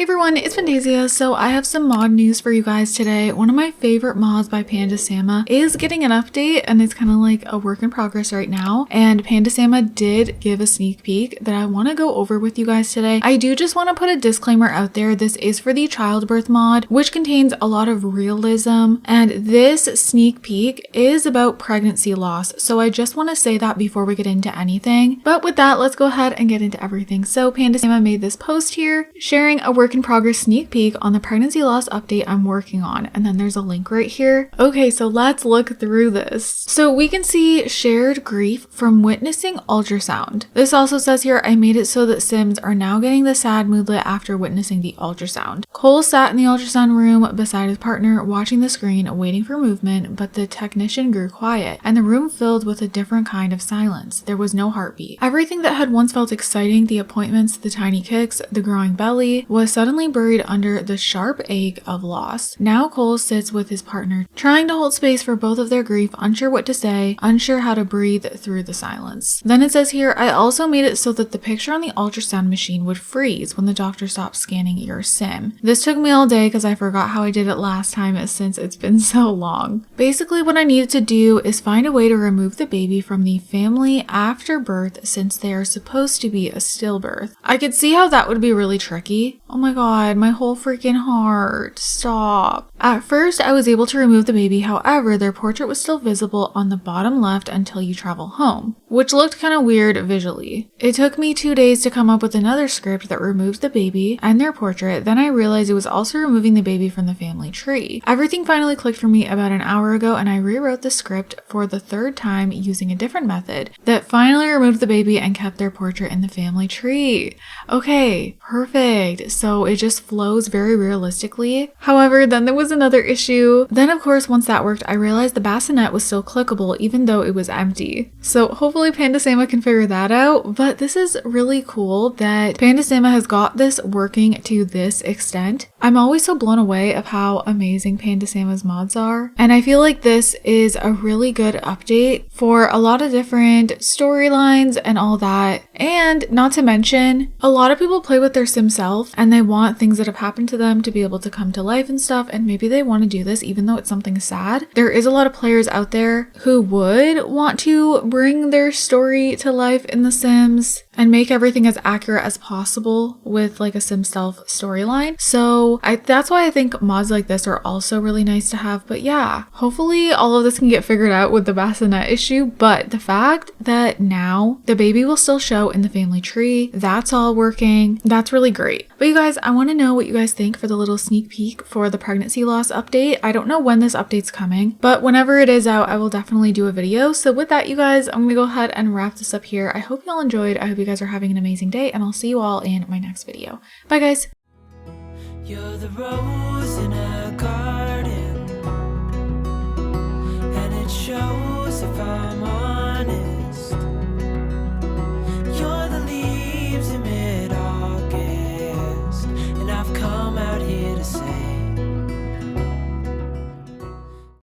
everyone, it's Fantasia. So I have some mod news for you guys today. One of my favorite mods by Panadasama is getting an update, and it's kind of like a work in progress right now. And Panadasama did give a sneak peek that I want to go over with you guys today. I do just want to put a disclaimer out there. This is for the childbirth mod, which contains a lot of realism, and this sneak peek is about pregnancy loss. So I just want to say that before we get into anything. But with that, let's go ahead and get into everything. So Panadasama made this post here sharing a work in progress sneak peek on the pregnancy loss update I'm working on, and then there's a link right here. Okay, so let's look through this. So we can see shared grief from witnessing ultrasound. This also says here, I made it so that Sims are now getting the sad moodlet after witnessing the ultrasound. Cole sat in the ultrasound room beside his partner watching the screen waiting for movement, but the technician grew quiet and the room filled with a different kind of silence. There was no heartbeat. Everything that had once felt exciting, the appointments, the tiny kicks, the growing belly, was suddenly buried under the sharp ache of loss. Now Cole sits with his partner, trying to hold space for both of their grief, unsure what to say, unsure how to breathe through the silence. Then it says here, I also made it so that the picture on the ultrasound machine would freeze when the doctor stopped scanning your sim. This took me all day because I forgot how I did it last time since it's been so long. Basically what I needed to do is find a way to remove the baby from the family after birth since they are supposed to be a stillbirth. I could see how that would be really tricky. Oh my god, my whole freaking heart. Stop. At first, I was able to remove the baby, however, their portrait was still visible on the bottom left until you travel home, which looked kind of weird visually. It took me 2 days to come up with another script that removed the baby and their portrait, then I realized it was also removing the baby from the family tree. Everything finally clicked for me about an hour ago, and I rewrote the script for the third time using a different method that finally removed the baby and kept their portrait in the family tree. Okay, perfect. So it just flows very realistically. However, then there was another issue. Then of course, once that worked, I realized the bassinet was still clickable even though it was empty. So hopefully Panadasama can figure that out, but this is really cool that Panadasama has got this working to this extent. I'm always so blown away of how amazing Panadasama's mods are, and I feel like this is a really good update for a lot of different storylines and all that. And not to mention, a lot of people play with their sim self and they want things that have happened to them to be able to come to life and stuff, and maybe they want to do this even though it's something sad. There is a lot of players out there who would want to bring their story to life in The Sims and make everything as accurate as possible with like a sim self storyline. So that's why I think mods like this are also really nice to have. But yeah, hopefully all of this can get figured out with the bassinet issue, but the fact that now the baby will still show in the family tree, that's all working. That's really great. But you guys, I want to know what you guys think for the little sneak peek for the pregnancy loss update. I don't know when this update's coming, but whenever it is out, I will definitely do a video. So with that, you guys, I'm gonna go ahead and wrap this up here. I hope you all enjoyed. I hope you guys are having an amazing day, and I'll see you all in my next video. Bye guys. You're the rose